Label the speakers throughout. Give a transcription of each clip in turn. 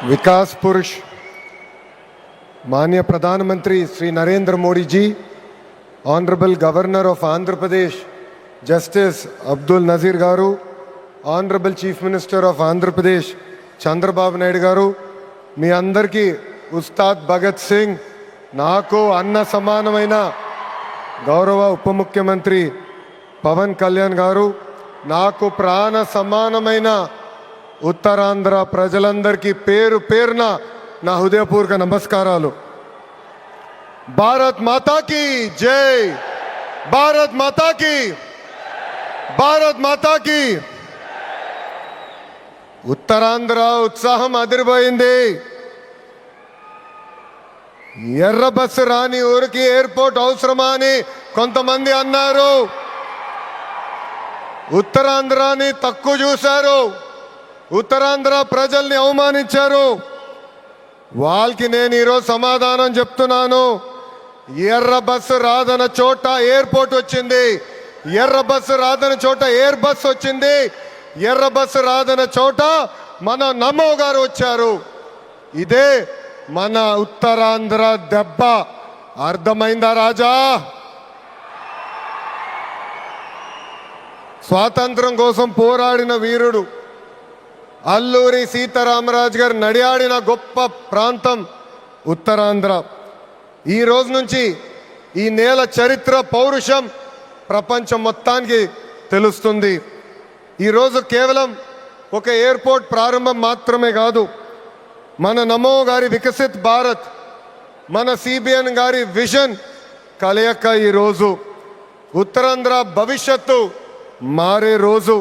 Speaker 1: विकास पुरुष माननीय प्रधानमंत्री Shri Narendra Modi ji, honourable governor of Andhra Pradesh justice Abdul Nazeer garu, honourable chief minister of Andhra Pradesh Chandrababu Naidu garu, మీ అందరికీ ఉస్తాద్ భగత్ సింగ్, నాకు అన్న సమానమైన గౌరవ ఉప ముఖ్యమంత్రి పవన్ కళ్యాణ్ గారు, నాకు ప్రాణ సమానమైన ఉత్తరాంధ్ర ప్రజలందరికీ పేరు పేరున నా హృదయపూర్వక నమస్కారాలు. భారత్ మాతా కీ జై, భారత్ మాతా కీ, భారత్ మాతా కీ. ఉత్తరాంధ్ర ఉత్సాహం అదిరిపోయింది. ఎర్ర బస్సు రాని ఊరికి ఎయిర్పోర్ట్ అవసరమా అని కొంతమంది అన్నారు. ఉత్తరాంధ్రాని తక్కువ చూశారు, ఉత్తరాంధ్ర ప్రజల్ని అవమానించారు. వాళ్ళకి నేను ఈరోజు సమాధానం చెప్తున్నాను. ఎర్ర బస్సు రాదన్న చోట ఎయిర్పోర్ట్ వచ్చింది, ఎర్ర బస్సు రాదన్న చోట ఎయిర్ బస్ వచ్చింది, ఎర్ర బస్సు రాదన్న చోట మన నమో గారు వచ్చారు. ఇదే మన ఉత్తరాంధ్ర దెబ్బ. అర్థమైందా రాజా? స్వాతంత్రం కోసం పోరాడిన వీరుడు అల్లూరి సీతారామరాజు గారు నడియాడిన గొప్ప ప్రాంతం ఉత్తరాంధ్ర. ఈ రోజు నుంచి ఈ నేల చరిత్ర, పౌరుషం ప్రపంచం మొత్తానికి తెలుస్తుంది. ఈరోజు కేవలం ఒక ఎయిర్పోర్ట్ ప్రారంభం మాత్రమే కాదు, మన నమో గారి వికసిత్ భారత్, మన సిబిఎన్ గారి విజన్ కలయిక ఈరోజు ఉత్తరాంధ్ర భవిష్యత్తు మారే రోజు,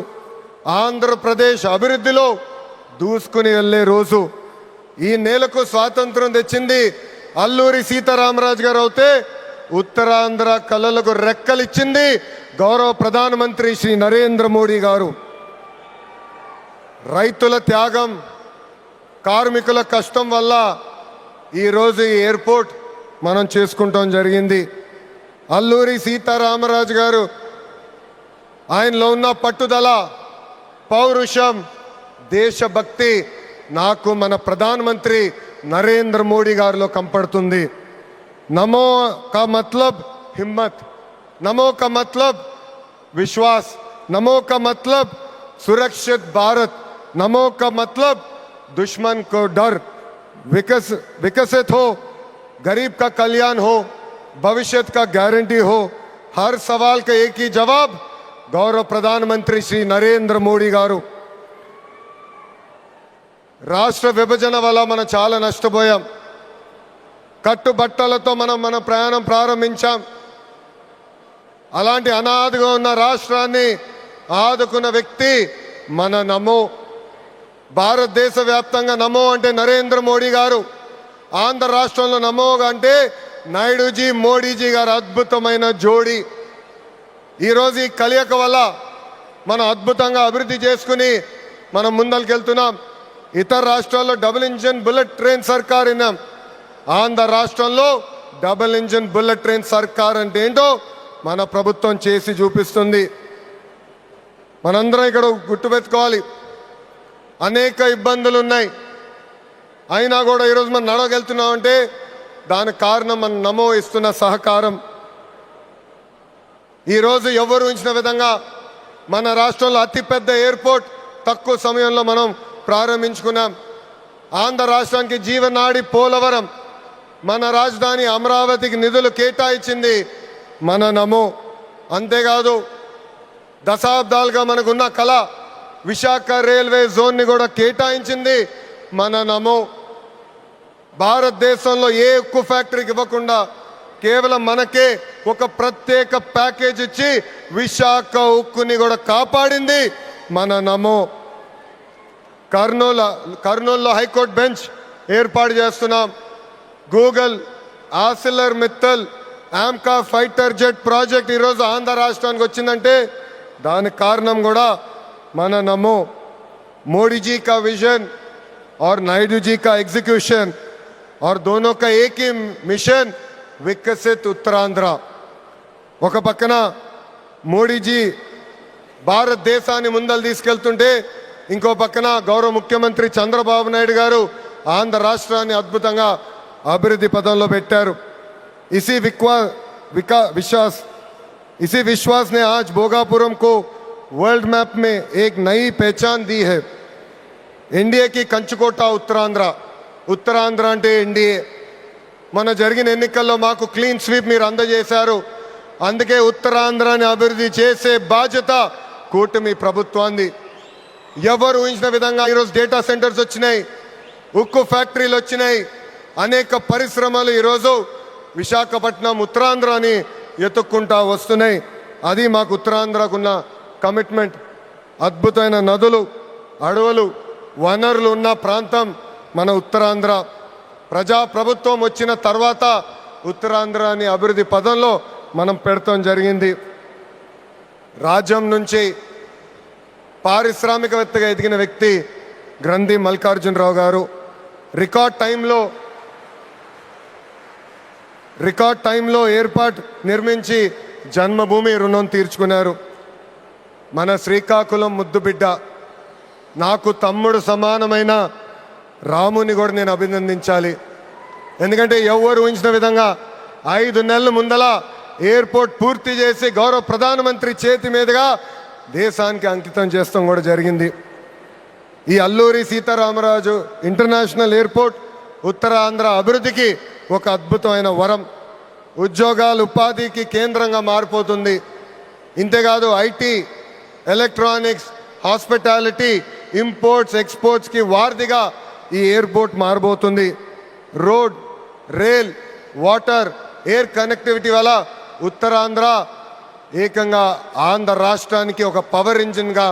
Speaker 1: ఆంధ్రప్రదేశ్ అభివృద్ధిలో దూసుకుని వెళ్ళే రోజు. ఈ నేలకు స్వాతంత్రం తెచ్చింది అల్లూరి సీతారామరాజు గారు అయితే, ఉత్తరాంధ్ర కళలకు రెక్కలిచ్చింది గౌరవ ప్రధానమంత్రి శ్రీ నరేంద్ర మోడీ గారు. రైతుల త్యాగం, కార్మికుల కష్టం వల్ల ఈరోజు ఈ ఎయిర్పోర్ట్ మనం చేసుకుంటాం జరిగింది. అల్లూరి సీతారామరాజు గారు ఆయనలో ఉన్న పట్టుదల, పౌరుషం, దేశభక్తి నాకు మన ప్రధానమంత్రి నరేంద్ర మోడీ గారిలో కంపడుతుంది. నమో కా మతలబ్ హిమ్మత్, నమో కా మతలబ్ విశ్వాస్, నమో కా మతలబ్ సురక్షిत भारत, नमो का मतलब दुश्मन को डर. विकसित हो, गरीब का कल्याण हो, भविष्य का गारंटी हो. हर सवाल का एक ही जवाब गौरव प्रधानमंत्री श्री नरेंद्र मोदी गारू. రాష్ట్ర విభజన వల్ల మనం చాలా నష్టపోయాం. కట్టుబట్టలతో మన ప్రయాణం ప్రారంభించాం. అలాంటి అనాథగా ఉన్న రాష్ట్రాన్ని ఆదుకున్న వ్యక్తి మన నమో. భారతదేశ వ్యాప్తంగా నమో అంటే నరేంద్ర మోడీ గారు, ఆంధ్ర రాష్ట్రంలో నమో అంటే నాయుడుజీ, మోడీజీ గారు అద్భుతమైన జోడీ. ఈరోజు ఈ కలయిక వల్ల మనం అద్భుతంగా అభివృద్ధి చేసుకుని మనం ముందరికెళ్తున్నాం. ఇతర రాష్ట్రాల్లో డబుల్ ఇంజిన్ బుల్లెట్ ట్రైన్ సర్కార్ విన్నాం. ఆంధ్ర రాష్ట్రంలో డబుల్ ఇంజిన్ బుల్లెట్ ట్రైన్ సర్కార్ అంటే ఏంటో మన ప్రభుత్వం చేసి చూపిస్తుంది. మనందరం ఇక్కడ గుర్తుపెట్టుకోవాలి, అనేక ఇబ్బందులు ఉన్నాయి. అయినా కూడా ఈరోజు మనం నడవగలుగుతున్నామంటే దానికి కారణం మన నమో ఇస్తున్న సహకారం. ఈరోజు ఎవరు ఉంచిన విధంగా మన రాష్ట్రంలో అతిపెద్ద ఎయిర్పోర్ట్ తక్కువ సమయంలో మనం ప్రారంభించుకున్నాం. ఆంధ్ర రాష్ట్రానికి జీవనాడి పోలవరం, మన రాజధాని అమరావతికి నిధులు కేటాయించింది మన నమో. అంతేకాదు దశాబ్దాలుగా మనకున్న కళ విశాఖ రైల్వే జోన్ని కూడా కేటాయించింది మన నమో. భారతదేశంలో ఏ ఉక్కు ఫ్యాక్టరీకి ఇవ్వకుండా కేవలం మనకే ఒక ప్రత్యేక ప్యాకేజ్ ఇచ్చి విశాఖ ఉక్కుని కూడా కాపాడింది మన నమో. కర్నూలులో హైకోర్టు బెంచ్ ఏర్పాటు చేస్తున్నాం. Google, ఆసిలర్ Mittal, AMCA fighter jet project ఈరోజు ఆంధ్ర రాష్ట్రానికి వచ్చిందంటే దానికి కారణం కూడా మన నమో. मोदी जी का विजन और नायडू जी का एग्जीक्यूशन और दोनों का एक ही मिशन, विकसित उत्तरांध्र. ఒక పక్కన మోడీ జీ భారతదేశాన్ని ముందలు తీసుకెళ్తుంటే ఇంకో పక్కన గౌరవ ముఖ్యమంత్రి చంద్రబాబు నాయుడు గారు ఆంధ్ర రాష్ట్రాన్ని అద్భుతంగా అభివృద్ధి పదంలో పెట్టారు. इसी विश्वास ने आज भोगापुरम को वर्ल्ड मैप में एक नई पहचान दी है. ఎన్డీఏ की కంచుకోట ఉత్తరాంధ్ర అంటే ఎన్డీఏ. మన జరిగిన ఎన్నికల్లో మాకు క్లీన్ స్వీప్ మీరు అందజేశారు. అందుకే ఉత్తరాంధ్రాన్ని అభివృద్ధి చేసే బాధ్యత కూటమి ప్రభుత్వాన్ని. ఎవరు ఊహించిన విధంగా ఈరోజు డేటా సెంటర్స్ వచ్చినాయి, ఉక్కు ఫ్యాక్టరీలు వచ్చినాయి, అనేక పరిశ్రమలు ఈరోజు విశాఖపట్నం ఉత్తరాంధ్రాని ఎత్తుక్కుంటా వస్తున్నాయి. అది మాకు ఉత్తరాంధ్రకున్న కమిట్మెంట్. అద్భుతమైన నదులు, అడవులు, వనరులు ఉన్న ప్రాంతం మన ఉత్తరాంధ్ర. ప్రజాప్రభుత్వం వచ్చిన తర్వాత ఉత్తరాంధ్రాని అభివృద్ధి పదంలో మనం పెడతాం జరిగింది. రాజ్యం నుంచి పారిశ్రామికవేత్తగా ఎదిగిన వ్యక్తి గ్రంథి మల్లికార్జునరావు గారు రికార్డ్ టైంలో ఎయిర్పోర్ట్ నిర్మించి జన్మభూమి రుణం తీర్చుకున్నారు. మన శ్రీకాకుళం ముద్దుబిడ్డ, నాకు తమ్ముడు సమానమైన రాముని కూడా నేను అభినందించాలి. ఎందుకంటే ఎవరు ఊహించిన విధంగా 5 నెలల ముందల ఎయిర్పోర్ట్ పూర్తి చేసి గౌరవ ప్రధానమంత్రి చేతి మీదుగా దేశానికి అంకితం చేస్తాం కూడా జరిగింది. ఈ అల్లూరి సీతారామరాజు ఇంటర్నేషనల్ ఎయిర్పోర్ట్ ఉత్తరాంధ్ర అభివృద్ధికి ఒక అద్భుతమైన వరం. ఉద్యోగాలు, ఉపాధికి కేంద్రంగా మారిపోతుంది. ఇంతేకాదు ఐటీ, ఎలక్ట్రానిక్స్, హాస్పిటాలిటీ, ఇంపోర్ట్స్, ఎక్స్పోర్ట్స్కి వారధిగా ఈ ఎయిర్పోర్ట్ మారబోతుంది. Road, rail, water, air connectivity వల్ల ఉత్తరాంధ్ర ఏకంగా ఆంధ్ర రాష్ట్రానికి ఒక పవర్ ఇంజిన్గా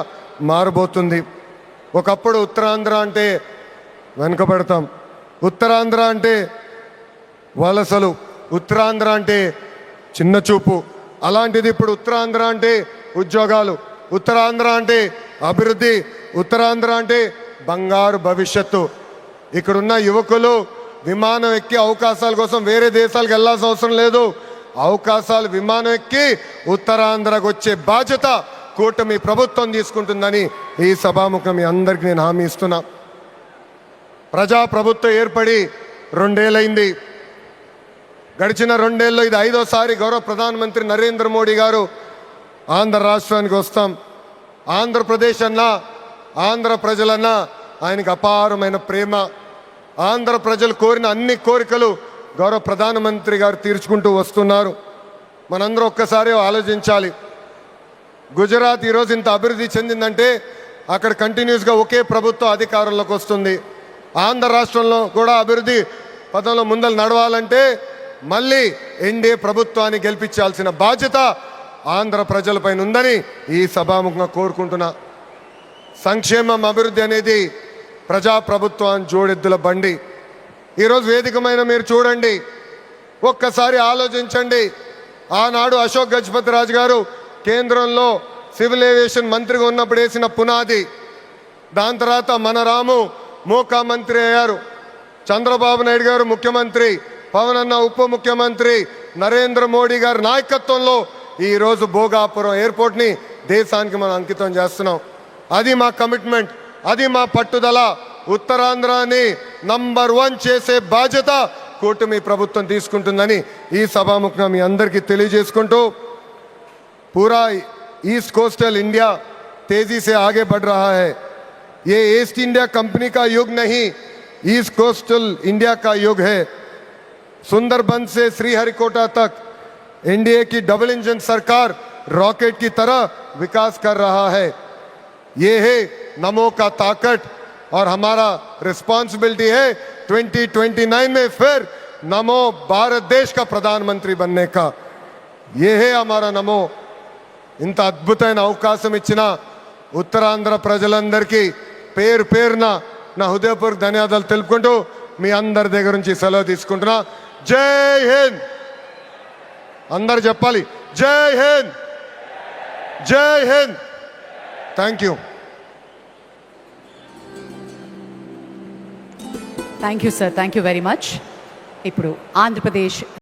Speaker 1: మారబోతుంది. ఒకప్పుడు ఉత్తరాంధ్ర అంటే వెనుకబడతాం, ఉత్తరాంధ్ర అంటే వలసలు, ఉత్తరాంధ్ర అంటే చిన్న చూపు. అలాంటిది ఇప్పుడు ఉత్తరాంధ్ర అంటే ఉద్యోగాలు, ఉత్తరాంధ్ర అంటే అభివృద్ధి, ఉత్తరాంధ్ర అంటే బంగారు భవిష్యత్తు. ఇక్కడున్న యువకులు విమానం ఎక్కి అవకాశాల కోసం వేరే దేశాలకు వెళ్ళాల్సిన అవసరం లేదు. అవకాశాలు విమానం ఎక్కి ఉత్తరాంధ్రకు వచ్చే బాధ్యత కూటమి ప్రభుత్వం తీసుకుంటుందని ఈ సభాముఖం మీ అందరికీ నేను హామీ ఇస్తున్నా. ప్రజాప్రభుత్వం ఏర్పడి 2 ఏళ్ళైంది. గడిచిన 2 ఏళ్ళలో ఇది 5వ గౌరవ ప్రధానమంత్రి నరేంద్ర మోడీ గారు ఆంధ్ర రాష్ట్రానికి వస్తాం. ఆంధ్రప్రదేశ్ అన్నా, ఆంధ్ర ప్రజలన్నా ఆయనకు అపారమైన ప్రేమ. ఆంధ్ర ప్రజలు కోరిన అన్ని కోరికలు గౌరవ ప్రధానమంత్రి గారు తీర్చుకుంటూ వస్తున్నారు. మనందరూ ఒక్కసారి ఆలోచించాలి. గుజరాత్ ఈరోజు ఇంత అభివృద్ధి చెందిందంటే అక్కడ కంటిన్యూస్గా ఒకే ప్రభుత్వం అధికారంలోకి వస్తుంది. ఆంధ్ర రాష్ట్రంలో కూడా అభివృద్ధి పదంలో ముందలు నడవాలంటే మళ్ళీ ఎన్డీఏ ప్రభుత్వాన్ని గెలిపించాల్సిన బాధ్యత ఆంధ్ర ప్రజలపైన ఉందని ఈ సభాముఖంగా కోరుకుంటున్నా. సంక్షేమం, అభివృద్ధి అనేది ప్రజాప్రభుత్వాన్ని జోడెద్దుల బండి. ఈరోజు వేదికమైన మీరు చూడండి, ఒక్కసారి ఆలోచించండి. ఆనాడు అశోక్ గజపతి రాజు గారు కేంద్రంలో సివిల్ ఏవియేషన్ మంత్రిగా ఉన్నప్పుడు వేసిన పునాది. దాని తర్వాత మన రాము మోకా మంత్రి అయ్యారు, చంద్రబాబు నాయుడు గారు ముఖ్యమంత్రి, పవన్ అన్న ఉప ముఖ్యమంత్రి, నరేంద్ర మోడీ గారి నాయకత్వంలో ఈరోజు భోగాపురం ఎయిర్పోర్ట్ని దేశానికి మనం అంకితం చేస్తున్నాం. అది మా కమిట్మెంట్, అది మా పట్టుదల. ఉత్తరాంధ్రాని నంబర్ 1 చేసే బాధ్యత కూటమి ప్రభుత్వం తీసుకుంటుందని ఈ సభాముఖంగా మీ అందరికీ తెలియజేసుకుంటూ, पूरा ईस्ट कोस्टल इंडिया तेजी से आगे बढ़ रहा है. ये ईस्ट इंडिया कंपनी का युग नहीं, ईस्ट कोस्टल इंडिया का युग है. सुंदरबन से श्रीहरिकोटा तक एनडीए की डबल इंजन सरकार रॉकेट की तरह विकास कर रहा है. ये है नमो का ताकत और हमारा रिस्पॉन्सिबिलिटी है 2029 में फिर नमो भारत देश का प्रधानमंत्री बनने का. ये है हमारा नमो. ఇంత అద్భుతమైన అవకాశం ఇచ్చిన ఉత్తరాంధ్ర ప్రజలందరికీ పేరు పేరున నా హృదయపూర్వక ధన్యవాదాలు తెలుపుకుంటూ మీ అందరి దగ్గర నుంచి సెలవు తీసుకుంటున్నా. జై హింద్. అందరు చెప్పాలి, జై హింద్, జై Hind. Thank you.
Speaker 2: Thank you sir, thank you very much. ఇప్పుడు ఆంధ్రప్రదేశ్